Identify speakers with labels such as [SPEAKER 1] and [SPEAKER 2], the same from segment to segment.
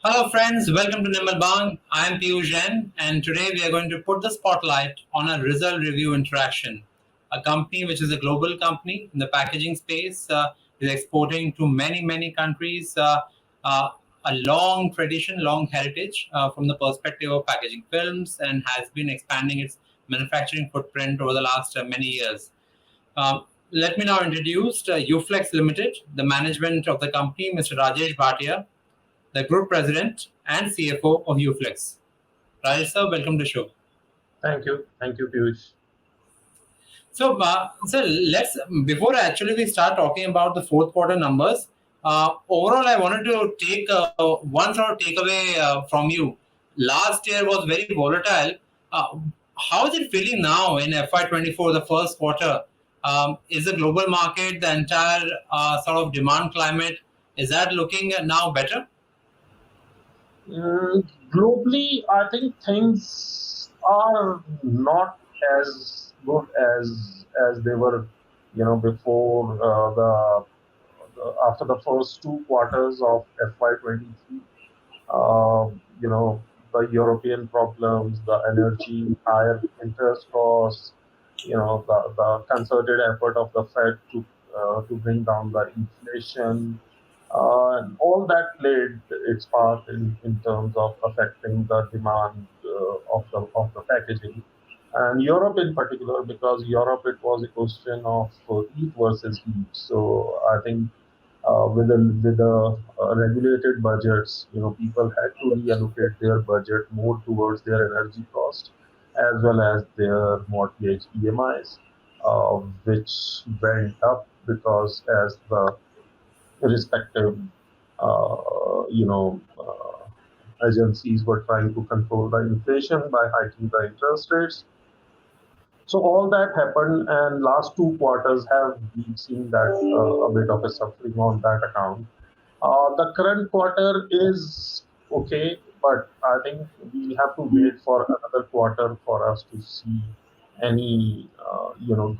[SPEAKER 1] Hello friends, welcome to Nirmal. I am Piyush Jain, and today we are going to put the spotlight on a result review interaction. A company which is a global company in the packaging space, is exporting to many countries, uh, a long tradition, long heritage from the perspective of packaging films, and has been expanding its manufacturing footprint over the last many years. Let me now introduce UFlex Ltd, the management of the company, Mr. Rajesh Bhatia, the Group President and CFO of UFlex. Rajesh sir, welcome to the show.
[SPEAKER 2] Thank you, Piyush.
[SPEAKER 1] So, let's before actually we start talking about the fourth quarter numbers. Overall, I wanted to take one sort of takeaway from you. Last year was very volatile. Uh, how is it feeling now in FY24, the first quarter? Is the global market, the entire sort of demand climate, is that looking now better?
[SPEAKER 2] Globally, I think things are not as good as they were, before after the first two quarters of FY23. Uh, you know, the European problems, the energy, higher interest costs, the concerted effort of the Fed to bring down the inflation. And all that played its part in terms of affecting the demand of the packaging. And Europe in particular, because Europe it was a question of heat versus heat. So I think with the regulated budgets, people had to reallocate their budget more towards their energy cost as well as their mortgage EMIs, which went up because as the respective agencies were trying to control the inflation by hiking the interest rates. So all that happened, and last two quarters have been seen that a bit of a suffering on that account. The current quarter is okay, but I think we have to wait for another quarter for us to see any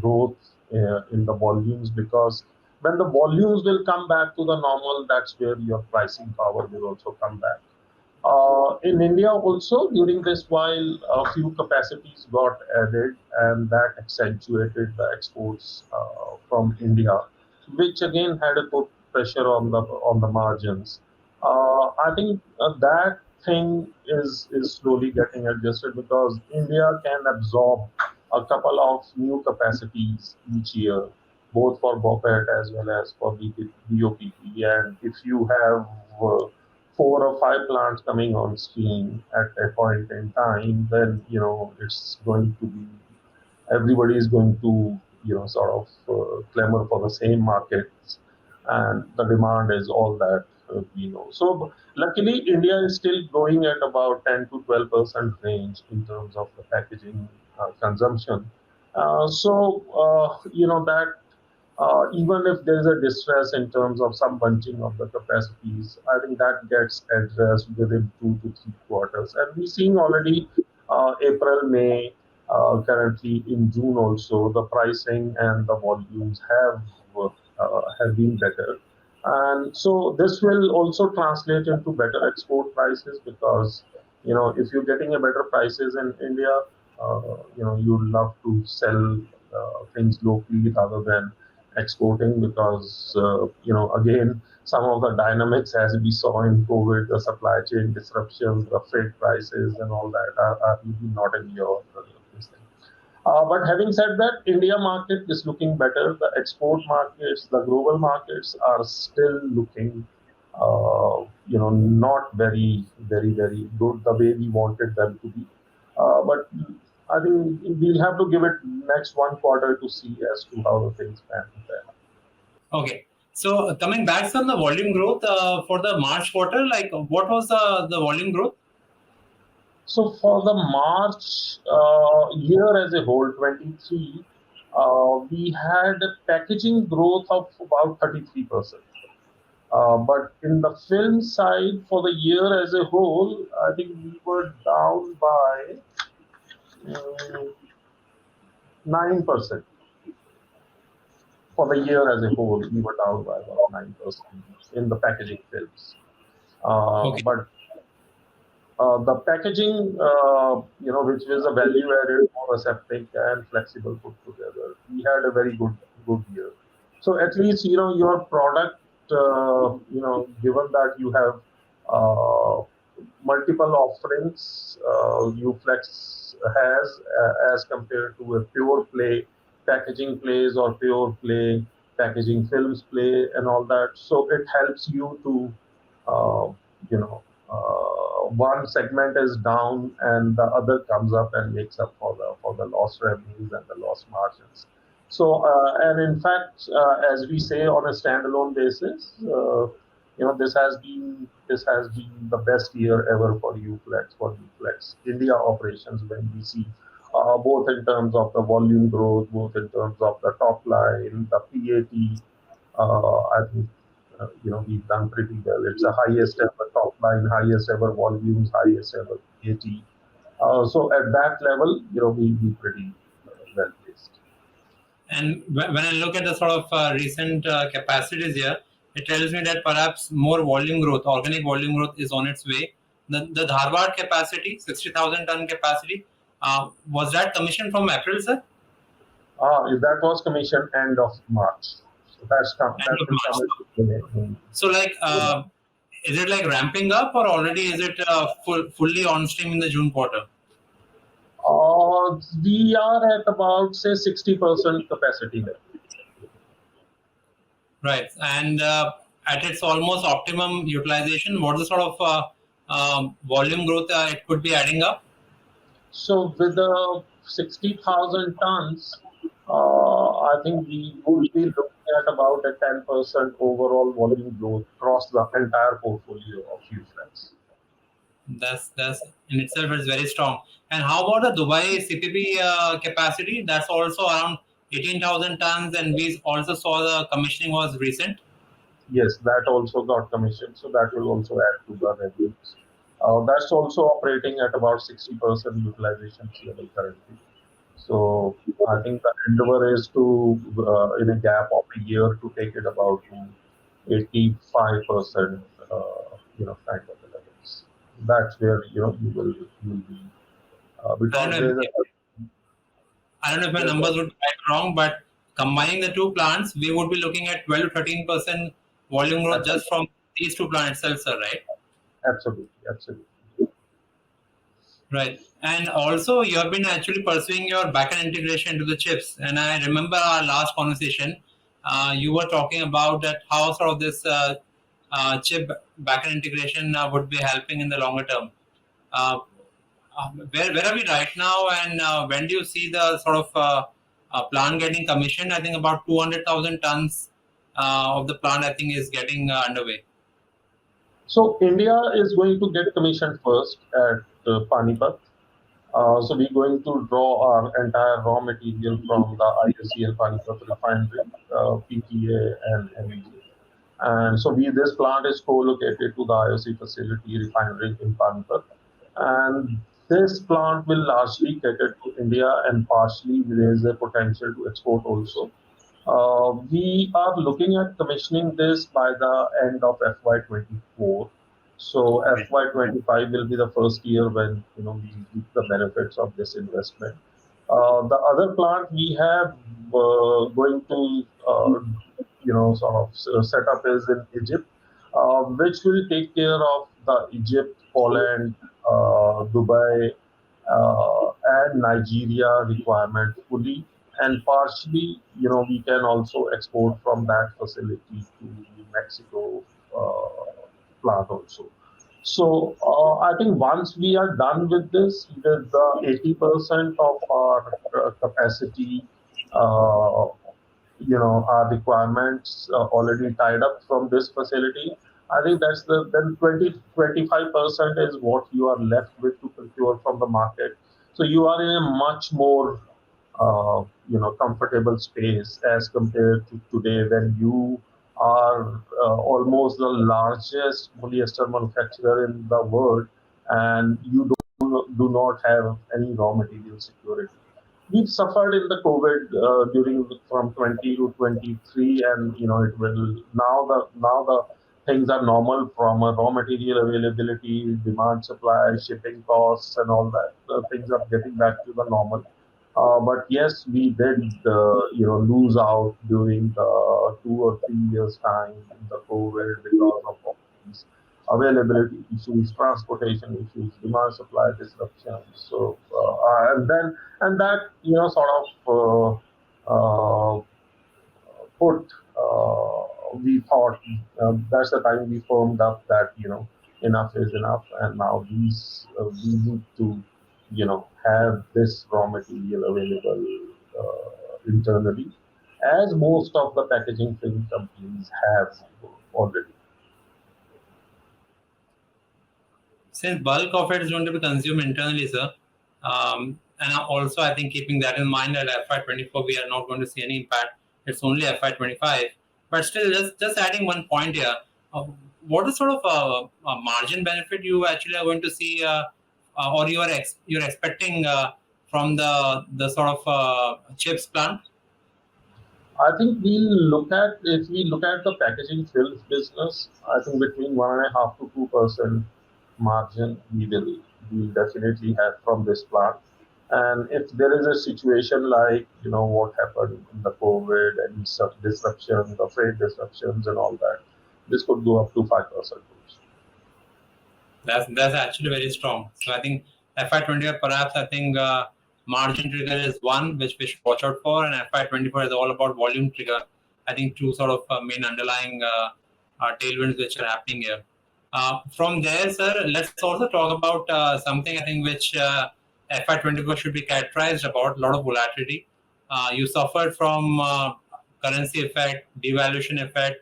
[SPEAKER 2] growth in the volumes, because when the volumes will come back to the normal, that's where your pricing power will also come back. In India also, during this while, a few capacities got added, and that accentuated the exports from India, which again had a put pressure on the margins. I think that thing is slowly getting adjusted because India can absorb a couple of new capacities each year, both for BOPET as well as for BOPP. And if you have four or five plants coming on stream at a point in time, then it's going to be everybody is going to sort of clamor for the same markets, and the demand is all that we know. So luckily, India is still growing at about 10 to 12% range in terms of the packaging consumption. That even if there is a distress in terms of some bunching of the capacities, I think that gets addressed within 2 to 3 quarters. And we're seeing already April, May, currently in June also, the pricing and the volumes have been better. And so this will also translate into better export prices because, if you're getting a better prices in India, you'd love to sell things locally rather than exporting because, again, some of the dynamics as we saw in COVID, the supply chain disruptions, the freight prices and all that are really not in your this thing. But having said that, India market is looking better. The export markets, the global markets are still looking, not very good the way we wanted them to be. But I think we'll have to give it next one quarter to see as to how the things pan out.
[SPEAKER 1] Okay. So coming back on the volume growth for the March quarter, like what was the volume growth?
[SPEAKER 2] So for the March year as a whole, 23, we had a packaging growth of about 33%. But in the film side, for the year as a whole, I think we were down by 9%. For the year as a whole, we were down by about 9% in the packaging films.
[SPEAKER 1] Okay.
[SPEAKER 2] But The packaging, which is a value-added, more aseptic and flexible put together, we had a very good year. So at least your product, given that you have multiple offerings, UFlex has as compared to a pure play packaging plays or pure play packaging films play and all that. So it helps you to uh, you know, one segment is down and the other comes up and makes up for the lost revenues and the lost margins. So, and in fact, as we say on a standalone basis, this has been the best year ever for UFlex India operations when we see both in terms of the volume growth, both in terms of the top line, the PAT. I think we've done pretty well. It's the highest ever top line, highest ever volumes, highest ever PAT. So at that level, we pretty well placed.
[SPEAKER 1] And when I look at the sort of recent capacities here, it tells me that perhaps more volume growth, organic volume growth, is on its way. The dharwar capacity, 60,000 ton capacity, was that commissioned from April, sir?
[SPEAKER 2] That was commissioned end of March. So
[SPEAKER 1] End
[SPEAKER 2] that
[SPEAKER 1] of
[SPEAKER 2] will come
[SPEAKER 1] March.
[SPEAKER 2] in.
[SPEAKER 1] So, like, is it like ramping up, or already is it fully on stream in the June quarter?
[SPEAKER 2] We are at about say 60% capacity level.
[SPEAKER 1] Right. And at its almost optimum utilization, what is the sort of volume growth it could be adding up?
[SPEAKER 2] So with the 60,000 tons, I think we would be looking at about a 10% overall volume growth across the entire portfolio of UFlex.
[SPEAKER 1] That's in itself is very strong. And how about the Dubai CPP capacity? That's also around 18,000 tons, and we also saw the commissioning was recent.
[SPEAKER 2] Yes, that also got commissioned, so that will also add to the revenues. That's also operating at about 60% utilization level currently. So I think the endeavor is to, in a gap of a year, to take it about to 85%, kind of the levels. That's where you will be
[SPEAKER 1] I don't
[SPEAKER 2] because
[SPEAKER 1] know.
[SPEAKER 2] there's a
[SPEAKER 1] I don't know if my
[SPEAKER 2] there's
[SPEAKER 1] numbers would be quite wrong, but combining the two plants, we would be looking at 12 to 13% volume growth
[SPEAKER 2] a
[SPEAKER 1] just from these two plants itself, sir, right?
[SPEAKER 2] absolutely.
[SPEAKER 1] Right. And also, you have been actually pursuing your backend integration into the chips. And I remember our last conversation, you were talking about that how sort of this chip backend integration would be helping in the longer term. Uh, where are we right now, and when do you see the sort of plant getting commissioned? I think about 200,000 tons of the plant, I think, is getting underway.
[SPEAKER 2] So India is going to get commissioned first at Panipat. So we're going to draw our entire raw material from the IOCL Panipat refinery, PTA and MEG. And so this plant is co-located to the IOC facility refinery in Panipat. And this plant will largely cater to India and partially there is a potential to export also. We are looking at commissioning this by the end of FY24. So FY25 will be the first year when we reap the benefits of this investment. The other plant we have going to sort of set up is in Egypt, which will take care of the Egypt, Poland, Dubai, and Nigeria requirement fully, and partially, we can also export from that facility to Mexico plant also. So I think once we are done with this, with the 80% of our capacity, uh, our requirements already tied up from this facility. I think that's then 25% is what you are left with to procure from the market. So you are in a much more comfortable space as compared to today when you are almost the largest polyester manufacturer in the world and you do not have any raw material security. We've suffered in the COVID during from 20 to 23, and it will now the things are normal from a raw material availability, demand, supply, shipping costs, and all that. Things are getting back to the normal. But yes, we did, lose out during the 2 or 3 years time in the COVID because of all these availability issues, transportation issues, demand supply disruptions. So and that sort of put we thought that's the time we firmed up that enough is enough, and now we need to have this raw material available internally, as most of the packaging film companies have already.
[SPEAKER 1] Since bulk of it is going to be consumed internally, sir, and also I think keeping that in mind that FY24 we are not going to see any impact. It's only FY25. But still, just adding one point here, uh, what is sort of margin benefit you actually are going to see, or you're expecting from the sort of chips plant?
[SPEAKER 2] I think if we look at the packaging films business, I think between 1.5 to 2% margin we will definitely have from this plant. And if there is a situation like what happened in the COVID and some disruption, the freight disruptions and all that, this could go up to 5%.
[SPEAKER 1] That's actually very strong. So I think FY20 perhaps I think margin trigger is one which we should watch out for, and FY24 is all about volume trigger. I think two sort of main underlying tailwinds which are happening here. From there, sir, let's also talk about something I think which FY24 should be characterized about a lot of volatility. You suffered from currency effect, devaluation effect.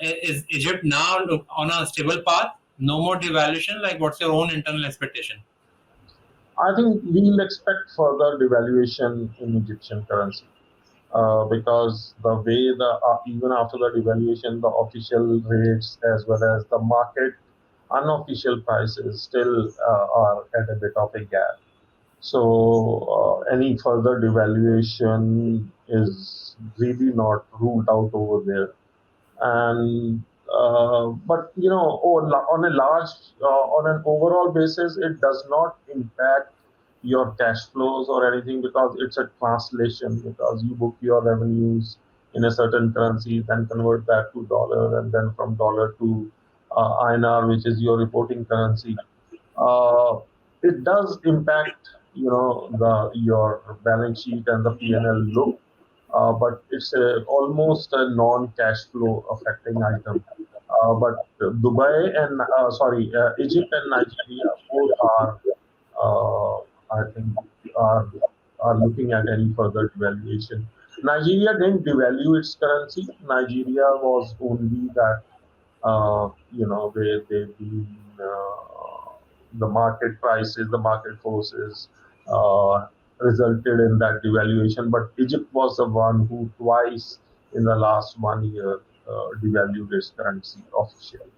[SPEAKER 1] Is Egypt now on a stable path? No more devaluation? Like, what's your own internal expectation?
[SPEAKER 2] I think we'll expect further devaluation in Egyptian currency. Because the way even after the devaluation, the official rates as well as the market unofficial prices still are at a bit of a gap. So any further devaluation is really not ruled out over there. And but on a large on an overall basis, it does not impact your cash flows or anything, because it's a translation, because you book your revenues in a certain currency, then convert that to dollar, and then from dollar to INR, which is your reporting currency. It does impact the your balance sheet and the P&L look, but it's almost a non-cash flow affecting item. But Egypt and Nigeria both are, I think, are are looking at any further devaluation. Nigeria didn't devalue its currency. Nigeria was only that they've been the market prices, the market forces resulted in that devaluation. But Egypt was the one who twice in the last 1 year devalued its currency officially.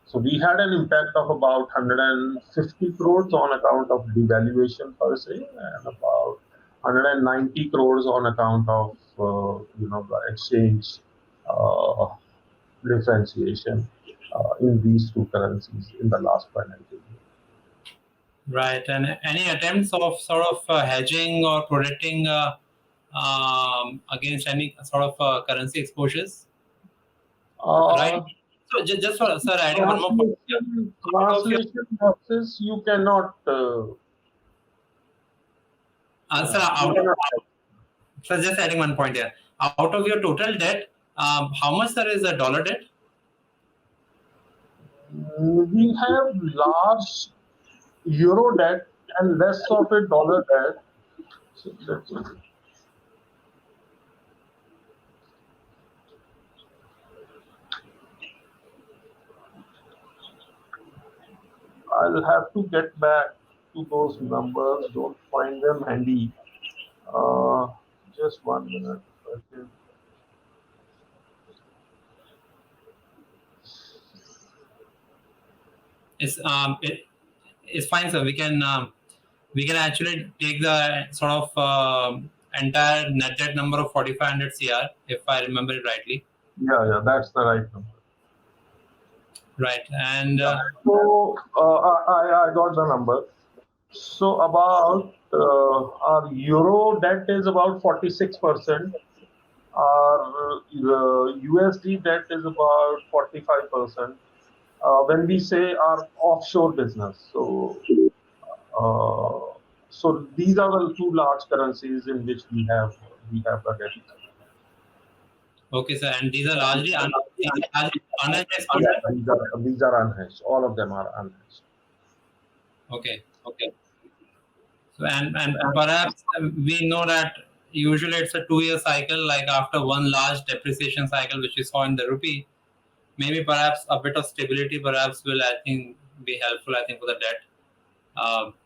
[SPEAKER 2] So we had an impact of about 150 crores on account of devaluation per se, and about 190 crores on account of the exchange uh, differentiation in these two currencies in the last financial year.
[SPEAKER 1] Right. And any attempts of sort of hedging or protecting against any sort of currency exposures? Right.
[SPEAKER 2] Uh,
[SPEAKER 1] So just for sir, adding one more point here. Out of your
[SPEAKER 2] translation losses you cannot.
[SPEAKER 1] answer,
[SPEAKER 2] You cannot.
[SPEAKER 1] so just adding one point here. Out of your total debt, how much there is a dollar debt?
[SPEAKER 2] We have large euro debt and less of a dollar debt. So I'll have to get back to those numbers. Don't find them handy. Uh, just 1 minute. Okay.
[SPEAKER 1] It's fine, sir. We can actually take the sort of entire net debt number of 4,500 CR, if I remember it rightly.
[SPEAKER 2] Yeah, that's the right number.
[SPEAKER 1] Right. And
[SPEAKER 2] So I got the number. So about our euro debt is about 46%. Our USD debt is about 45%. When we say our offshore business, uh, so these are the two large currencies in which we have the debt.
[SPEAKER 1] okay, sir. And these are largely unhedged
[SPEAKER 2] Yeah,
[SPEAKER 1] exposure.
[SPEAKER 2] these are unhedged. All of them are unhedged.
[SPEAKER 1] Okay. So and perhaps we know that usually it's a 2-year cycle. Like after one large depreciation cycle, which we saw in the rupee, maybe perhaps a bit of stability perhaps will, I think, be helpful, I think, for the debt.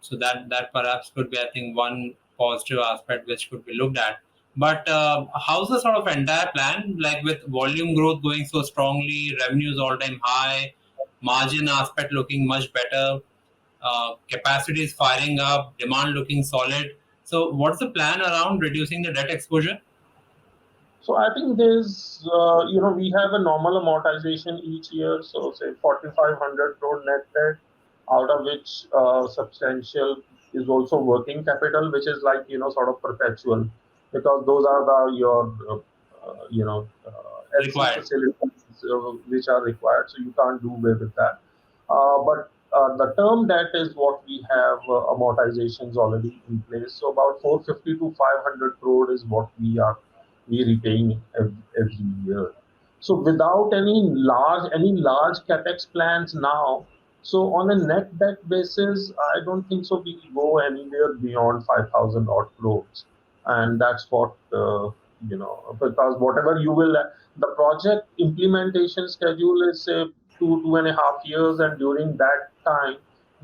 [SPEAKER 1] So that perhaps could be, I think, one positive aspect which could be looked at. But how's the sort of entire plan, like with volume growth going so strongly, revenues all time high, margin aspect looking much better, capacity is firing up, demand looking solid. So what's the plan around reducing the debt exposure?
[SPEAKER 2] So I think we have a normal amortization each year. So say 4,500 crore net debt, out of which substantial is also working capital, which is like, sort of perpetual, because those are your, LC
[SPEAKER 1] Required.
[SPEAKER 2] facilities which are required. So you can't do away with that. But the term debt is what we have amortizations already in place. So about 450 to 500 crore is what we repaying every year. So without any large capex plans now, so on a net debt basis, I don't think so we go anywhere beyond 5,000 odd crores, and that's what because whatever the project implementation schedule is say 2.5 years, and during that time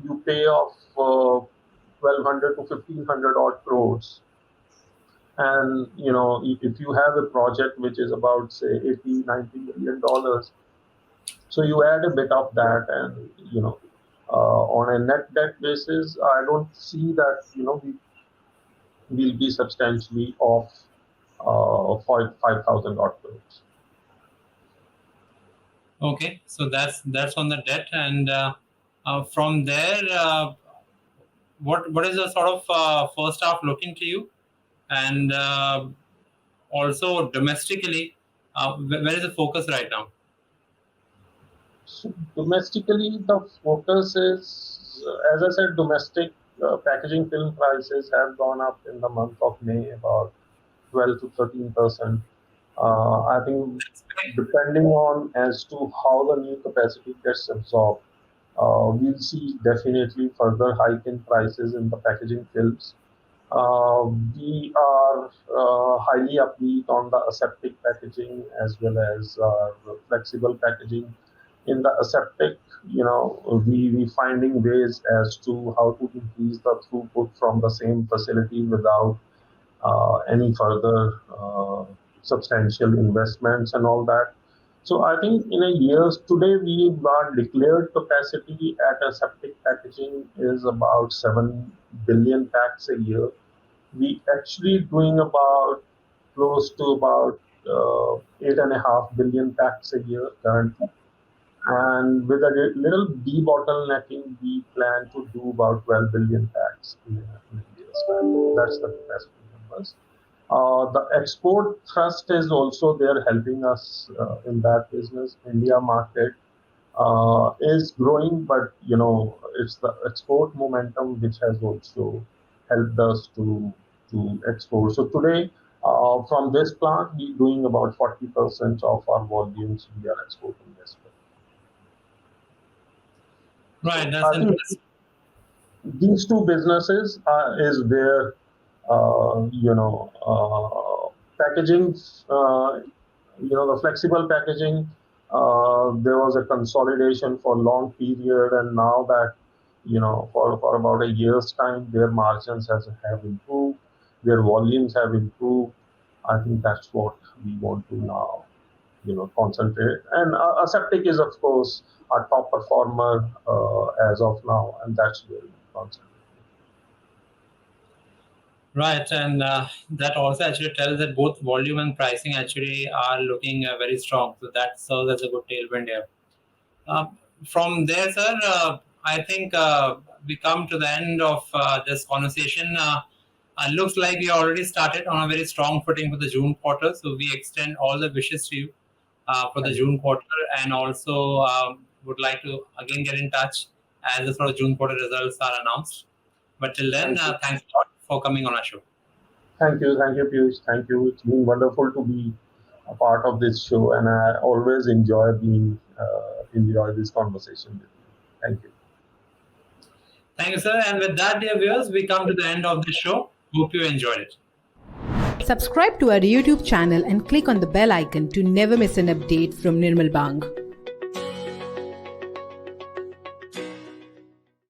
[SPEAKER 2] you pay off 1,200 to 1,500 odd crores. And if you have a project which is about say 80-90 million dollars, so you add a bit of that, and on a net debt basis, I don't see that we will be substantially off 5,000 odd crores.
[SPEAKER 1] Okay, so that's on the debt, and from there, what is the sort of first half looking to you, and also domestically, where is the focus right now?
[SPEAKER 2] So domestically, the focus is, as I said, domestic packaging film prices have gone up in the month of May about 12 to 13%. I think depending on as to how the new capacity gets absorbed, we'll see definitely further hike in prices in the packaging films. We are highly upbeat on the aseptic packaging as well as flexible packaging. In the aseptic, we finding ways as to how to increase the throughput from the same facility without any further substantial investments and all that. So I think in a years today we are declared capacity at aseptic packaging is about 7 billion packs a year. We actually doing about close to about 8.5 billion packs a year currently. And with a little debottlenecking, we plan to do about 12 billion packs in a year's time. That's the capacity numbers. The export thrust is also there helping us in that business. India market is growing, but it's the export momentum which has also helped us to export. So today, from this plant, we're doing about 40% of our volumes we are exporting as well.
[SPEAKER 1] Right,
[SPEAKER 2] So
[SPEAKER 1] that's
[SPEAKER 2] I think
[SPEAKER 1] interesting.
[SPEAKER 2] these two businesses is where packaging, the flexible packaging. There was a consolidation for long period, and now that for about a year's time, their margins have improved, their volumes have improved. I think that's what we want to now concentrate. And aseptic is of course our top performer as of now, and that's where we concentrate.
[SPEAKER 1] Right, and that also actually tells that both volume and pricing actually are looking very strong. So that serves as a good tailwind here. from there, sir, I think we come to the end of this conversation. Looks like we already started on a very strong footing for the June quarter. So we extend all the wishes to you for the June quarter, and also would like to again get in touch as the sort of June quarter results are announced. But till then, thanks a lot for coming on our show.
[SPEAKER 2] Thank you, Piyush. Thank you. It's been wonderful to be a part of this show, and I always enjoy this conversation with you. Thank you.
[SPEAKER 1] Thank you, sir. And with that, dear viewers, we come to the end of the show. Hope you enjoyed it.
[SPEAKER 3] Subscribe to our YouTube channel and click on the bell icon to never miss an update from Nirmal Bang.